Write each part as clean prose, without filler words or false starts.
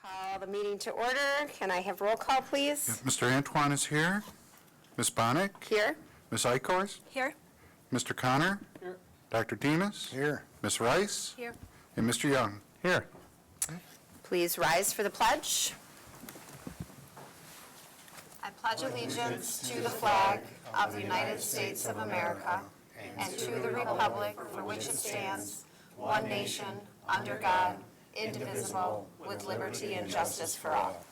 Call the meeting to order. Can I have roll call, please? Mr. Antoine is here. Ms. Bonnick? Here. Ms. Eichhorst? Here. Mr. Connor? Here. Dr. Demas? Here. Ms. Rice? Here. And Mr. Young? Here. Please rise for the pledge. I pledge allegiance to the flag of the United States of America and to the republic for which it stands, one nation, under God, indivisible, with liberty and justice for all.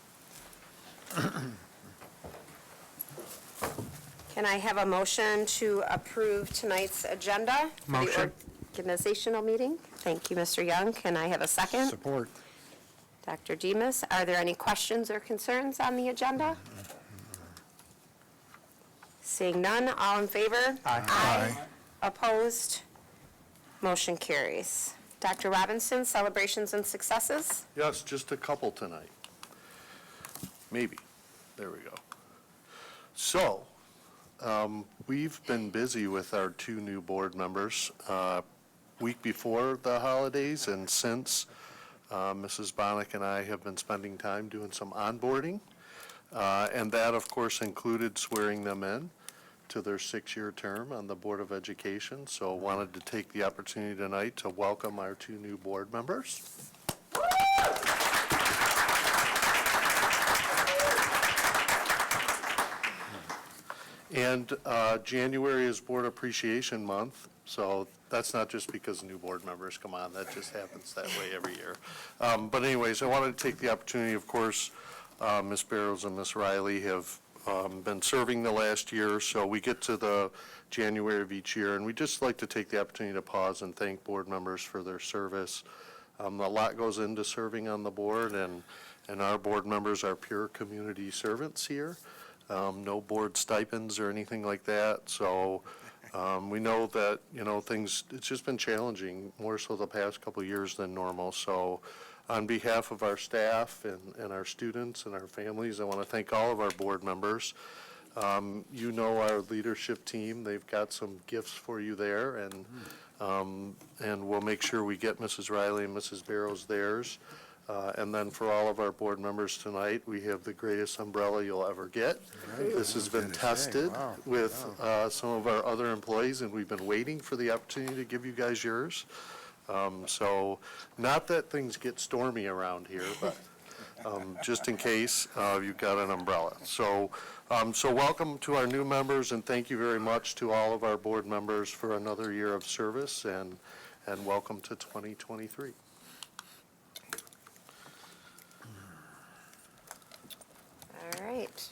Can I have a motion to approve tonight's agenda? Motion. For the organizational meeting? Thank you, Mr. Young. Can I have a second? Support. Dr. Demas, are there any questions or concerns on the agenda? Seeing none, all in favor? Aye. Opposed? Motion carries. Dr. Robinson, celebrations and successes? Yes, just a couple tonight. Maybe. There we go. So, we've been busy with our two new board members week before the holidays and since. Mrs. Bonnick and I have been spending time doing some onboarding. And that, of course, included swearing them in to their 6-year term on the Board of Education. So wanted to take the opportunity tonight to welcome our two new board members. And January is Board Appreciation Month, so that's not just because new board members come on, that just happens that way every year. But anyways, I wanted to take the opportunity, of course, Ms. Barrows and Ms. Riley have been serving the last year, so we get to the January of each year, and we just like to take the opportunity to pause and thank board members for their service. A lot goes into serving on the board, and our board members are pure community servants here. No board stipends or anything like that, so we know that, things, it's just been challenging, more so the past couple of years than normal. So on behalf of our staff and our students and our families, I want to thank all of our board members. Our leadership team, they've got some gifts for you there, and we'll make sure we get Mrs. Riley and Mrs. Barrows theirs. And then for all of our board members tonight, we have the greatest umbrella you'll ever get. This has been tested with some of our other employees, and we've been waiting for the opportunity to give you guys yours. So not that things get stormy around here, but just in case, you've got an umbrella. So welcome to our new members, and thank you very much to all of our board members for another year of service, and welcome to 2023. All right.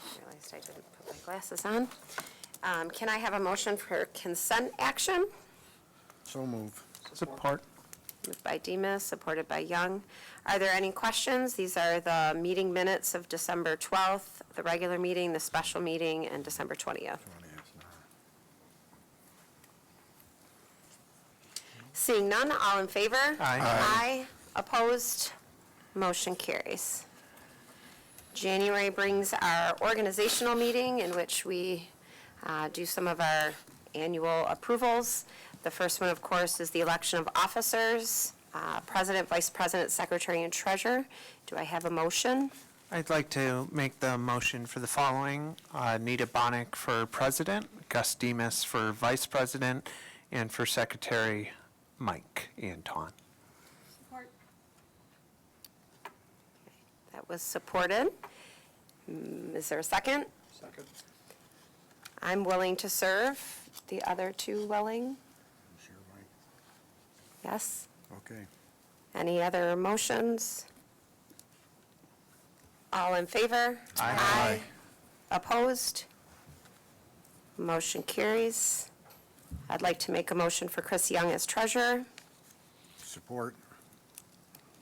I realized I didn't put my glasses on. Can I have a motion for consent action? So move. Support. Moved by Demas, supported by Young. Are there any questions? These are the meeting minutes of December 12th, the regular meeting, the special meeting, and December 20th. Seeing none, all in favor? Aye. Aye. Opposed? Motion carries. January brings our organizational meeting in which we do some of our annual approvals. The first one, of course, is the election of officers, president, vice president, secretary, and treasurer. Do I have a motion? I'd like to make the motion for the following. Nita Bonnick for president, Gus Demas for vice president, and for secretary, Mike Anton. That was supported. Is there a second? Second. I'm willing to serve. The other two willing? Sure, Mike. Yes? Okay. Any other motions? All in favor? Aye. Opposed? Motion carries. I'd like to make a motion for Chris Young as treasurer. Support.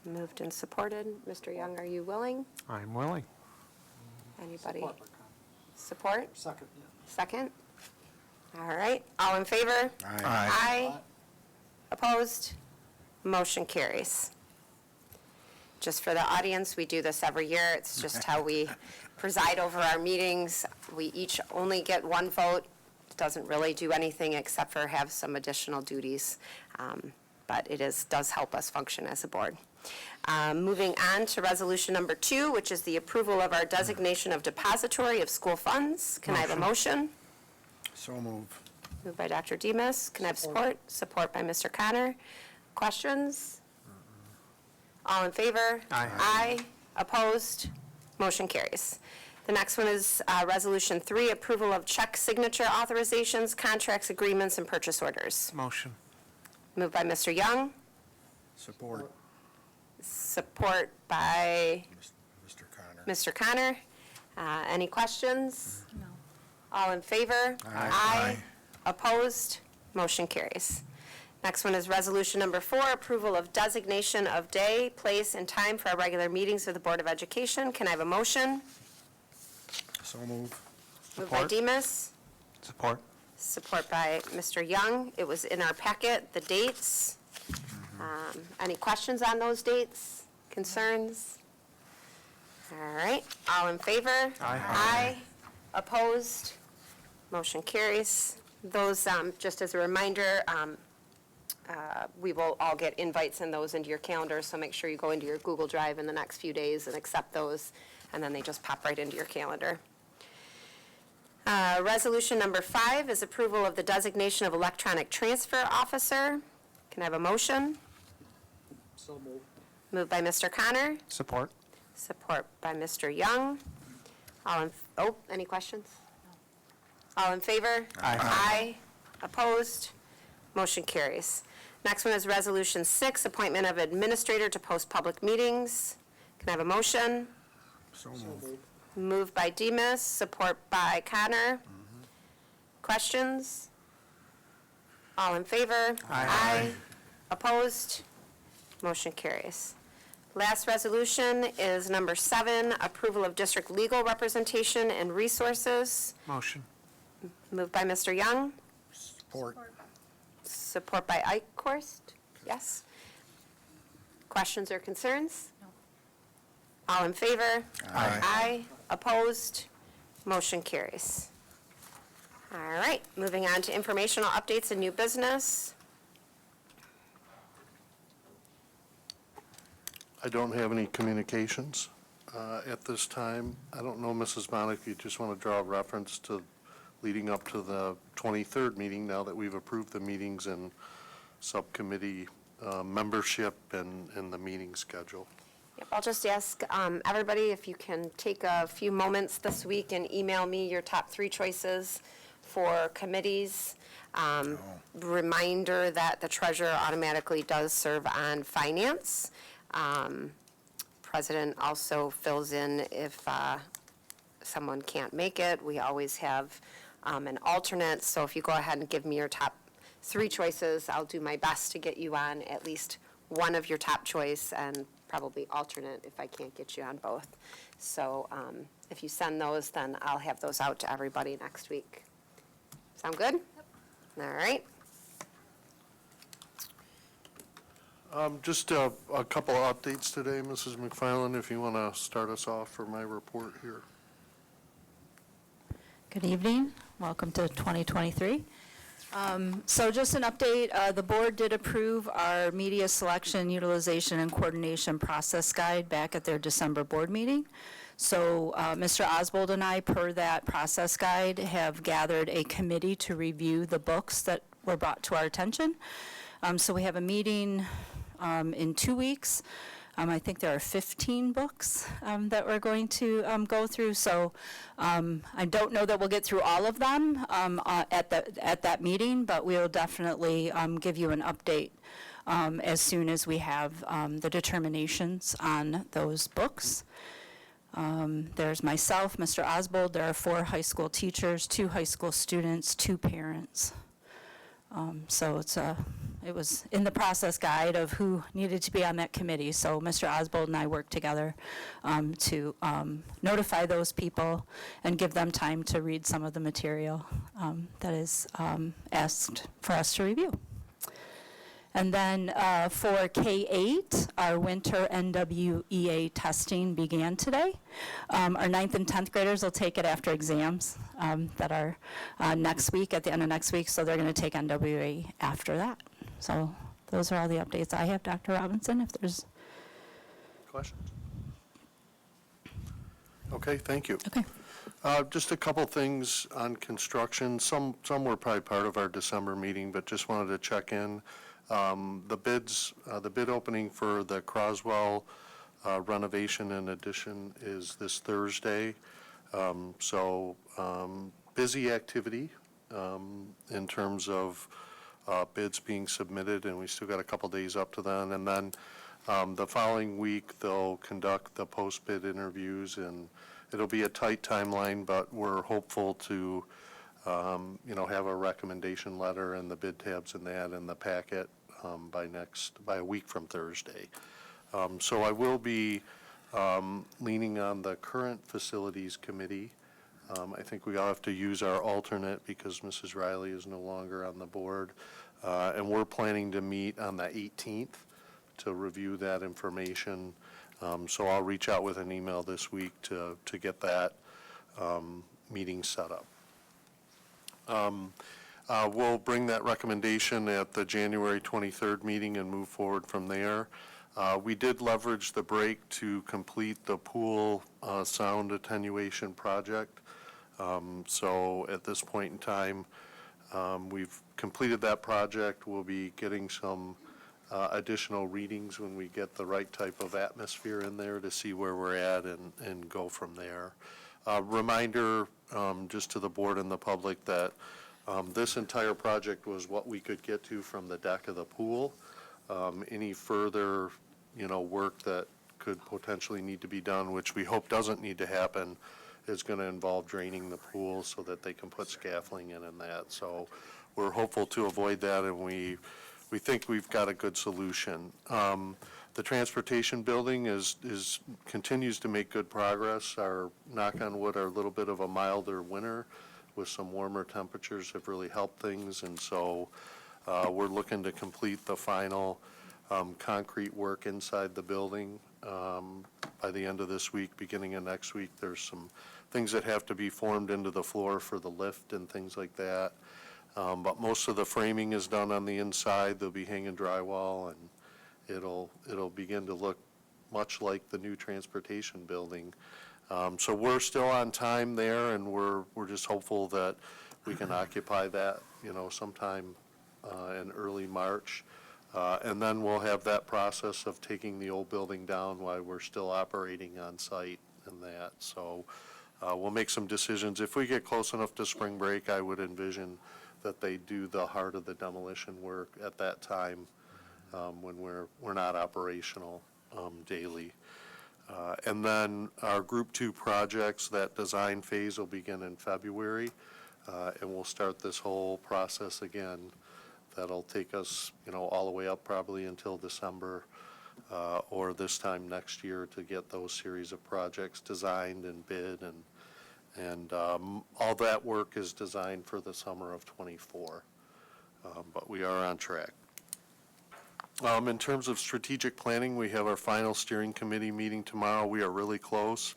Moved and supported. Mr. Young, are you willing? I'm willing. Anybody? Support? Second. Second? All right. All in favor? Aye. Aye. Opposed? Motion carries. Just for the audience, we do this every year. It's just how we preside over our meetings. We each only get one vote. It doesn't really do anything except for have some additional duties. But it does help us function as a board. Moving on to resolution number 2, which is the approval of our designation of depository of school funds. Can I have a motion? So move. Moved by Dr. Demas. Can I have support? Support by Mr. Connor. Questions? All in favor? Aye. Aye. Opposed? Motion carries. The next one is Resolution 3, approval of check signature authorizations, contracts, agreements, and purchase orders. Motion. Moved by Mr. Young, Support. support by Mr. Connor. Mr. Connor. Any questions? No. All in favor? Aye. Opposed? Motion carries. Next one is Resolution number 4, approval of designation of day, place, and time for our regular meetings of the Board of Education. Can I have a motion? So move. Moved by Support. Demas, Support. support by Mr. Young. It was in our packet, the dates. Any questions on those dates? Concerns? All right, all in favor? Aye. Opposed? Motion carries. Those, just as a reminder, we will all get invites and those into your calendar, so make sure you go into your Google Drive in the next few days and accept those, and then they just pop right into your calendar. Resolution number 5 is approval of the designation of electronic transfer officer. Can I have a motion? So moved. Moved by Mr. Connor, Support. support by Mr. Young. Any questions? All in favor? Aye. Aye. Opposed? Motion carries. Next one is Resolution 6, appointment of administrator to post public meetings. Can I have a motion? So move. Moved by Demas, support by Connor. Questions? All in favor? Aye. Opposed? Motion carries. Last resolution is number 7, approval of district legal representation and resources. Motion. Moved by Mr. Young, Support. support by Eichhorst. Yes? Questions or concerns? No. All in favor? Aye. Aye. Opposed? Motion carries. All right, moving on to informational updates and new business. I don't have any communications at this time. I don't know, Mrs. Monick, if you just want to draw a reference to leading up to the 23rd meeting, now that we've approved the meetings and subcommittee membership and the meeting schedule. Yep, I'll just ask everybody if you can take a few moments this week and email me your top 3 choices for committees. Reminder that the treasurer automatically does serve on finance. President also fills in if someone can't make it. We always have an alternate, so if you go ahead and give me your top 3 choices, I'll do my best to get you on at least one of your top choice and probably alternate if I can't get you on both. So if you send those, then I'll have those out to everybody next week. Sound good? All right. Just a couple of updates today, Mrs. McFarland, if you want to start us off for my report here. Good evening. Welcome to 2023. So just an update, the board did approve our media selection, utilization, and coordination process guide back at their December board meeting. So Mr. Oswald and I, per that process guide, have gathered a committee to review the books that were brought to our attention. So we have a meeting in 2 weeks. I think there are 15 books that we're going to go through. So I don't know that we'll get through all of them at that meeting, but we'll definitely give you an update as soon as we have the determinations on those books. There's myself, Mr. Oswald, there are 4 high school teachers, 2 high school students, 2 parents. So it was in the process guide of who needed to be on that committee. So Mr. Oswald and I worked together to notify those people and give them time to read some of the material that is asked for us to review. And then for K-8, our winter NWEA testing began today. Our 9th and 10th graders will take it after exams that are next week, at the end of next week, so they're going to take NWEA after that. So those are all the updates I have, Dr. Robinson, if there's questions? Okay, thank you. Okay. Just a couple things on construction. Some were probably part of our December meeting, but just wanted to check in. The bid opening for the Croswell renovation and addition is this Thursday. So busy activity in terms of bids being submitted, and we still got a couple days up to then. And then the following week, they'll conduct the post-bid interviews, and it'll be a tight timeline, but we're hopeful to, have a recommendation letter and the bid tabs and that in the packet by a week from Thursday. So I will be leaning on the current facilities committee. I think we all have to use our alternate because Mrs. Riley is no longer on the board. And we're planning to meet on the 18th to review that information. So I'll reach out with an email this week to get that meeting set up. We'll bring that recommendation at the January 23rd meeting and move forward from there. We did leverage the break to complete the pool sound attenuation project. So at this point in time, we've completed that project. We'll be getting some additional readings when we get the right type of atmosphere in there to see where we're at and go from there. Reminder just to the board and the public that this entire project was what we could get to from the deck of the pool. Any further, work that could potentially need to be done, which we hope doesn't need to happen, is going to involve draining the pool so that they can put scaffolding in and that. So we're hopeful to avoid that, and we think we've got a good solution. The transportation building continues to make good progress. Our, knock on wood, our little bit of a milder winter with some warmer temperatures have really helped things, and so we're looking to complete the final concrete work inside the building by the end of this week, beginning of next week. There's some things that have to be formed into the floor for the lift and things like that. But most of the framing is done on the inside. They'll be hanging drywall, and it'll begin to look much like the new transportation building. So we're still on time there, and we're just hopeful that we can occupy that, sometime in early March. And then we'll have that process of taking the old building down while we're still operating on site and that. So we'll make some decisions. If we get close enough to spring break, I would envision that they do the heart of the demolition work at that time when we're not operational daily. And then our Group 2 projects, that design phase will begin in February, and we'll start this whole process again. That'll take us, all the way up probably until December or this time next year to get those series of projects designed and bid, and all that work is designed for the summer of '24. But we are on track. In terms of strategic planning, we have our final steering committee meeting tomorrow. We are really close.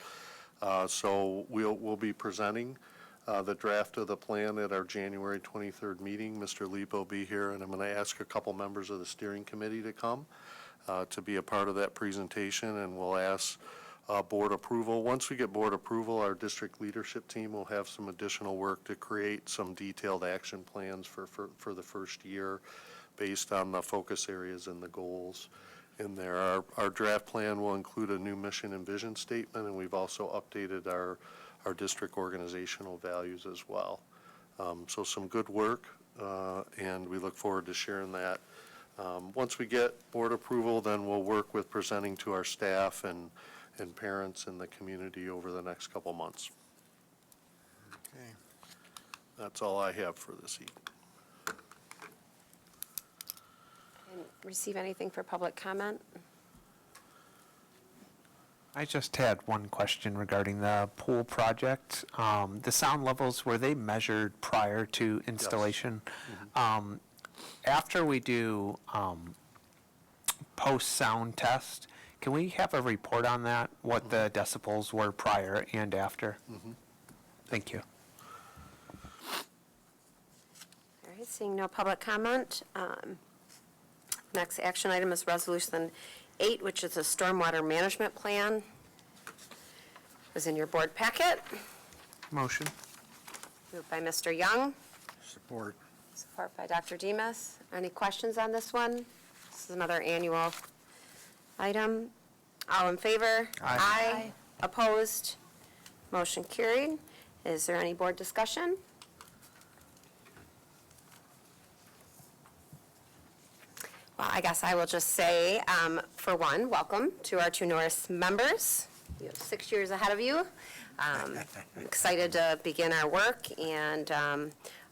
So we'll be presenting the draft of the plan at our January 23rd meeting. Mr. Leap will be here, and I'm going to ask a couple members of the steering committee to come to be a part of that presentation, and we'll ask board approval. Once we get board approval, our district leadership team will have some additional work to create some detailed action plans for the first year based on the focus areas and the goals in there. Our draft plan will include a new mission and vision statement, and we've also updated our district organizational values as well. So some good work, and we look forward to sharing that. Once we get board approval, then we'll work with presenting to our staff and parents in the community over the next couple months. Okay. That's all I have for this evening. And receive anything for public comment? I just had one question regarding the pool project. The sound levels, were they measured prior to installation? After we do post-sound test, can we have a report on that, what the decibels were prior and after? Thank you. All right, seeing no public comment. Next action item is resolution 8, which is a stormwater management plan, is in your board packet. Motion. Moved by Mr. Young, Support. support by Dr. Demas. Any questions on this one? This is another annual item. All in favor? Aye. Opposed? Motion carried. Is there any board discussion? Well, I guess I will just say, for one, welcome to our 2 Norris members. You have 6 years ahead of you. I'm excited to begin our work, and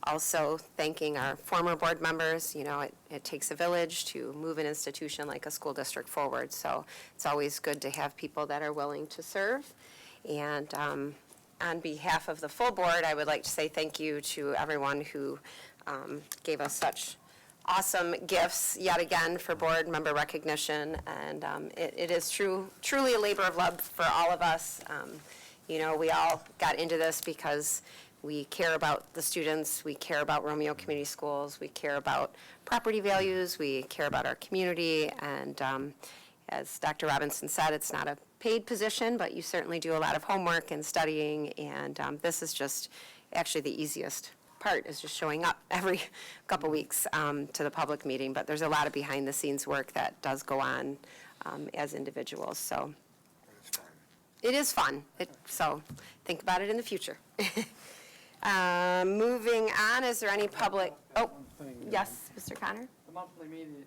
also thanking our former board members. You know, it takes a village to move an institution like a school district forward, so it's always good to have people that are willing to serve. And on behalf of the full board, I would like to say thank you to everyone who gave us such awesome gifts yet again for board member recognition, and it is truly a labor of love for all of us. You know, we all got into this because we care about the students, we care about Romeo Community Schools, we care about property values, we care about our community, and as Dr. Robinson said, it's not a paid position, but you certainly do a lot of homework and studying, and this is just actually the easiest part, is just showing up every couple weeks to the public meeting, but there's a lot of behind-the-scenes work that does go on as individuals, so. It is fun, so think about it in the future. Moving on, is there any public, oh, yes, Mr. Connor? The monthly meeting,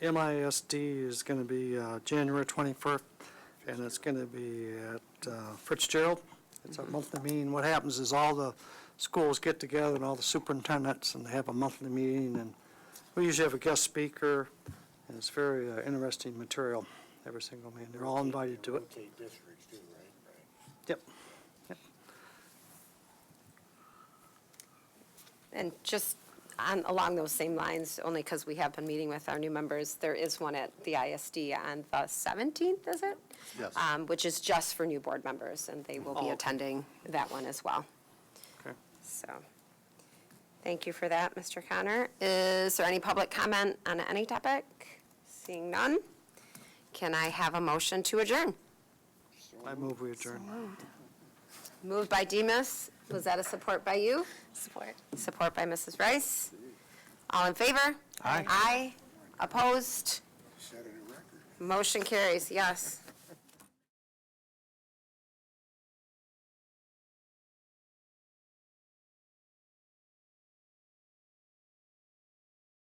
MISD is going to be January 21st, and it's going to be at Fitzgerald. It's a monthly meeting. What happens is all the schools get together and all the superintendents, and they have a monthly meeting, and we usually have a guest speaker, and it's very interesting material, every single meeting. They're all invited to it. Rotate districts too, right? Yep. And just along those same lines, only because we have been meeting with our new members, there is one at the ISD on the 17th, is it? Yes. Which is just for new board members, and they will be attending that one as well. Okay. So, thank you for that, Mr. Connor. Is there any public comment on any topic? Seeing none, can I have a motion to adjourn? I move we adjourn. Moved by Demas. Was that a support by you? Support. Support by Mrs. Rice. All in favor? Aye. Aye. Opposed? Set a new record. Motion carries, yes.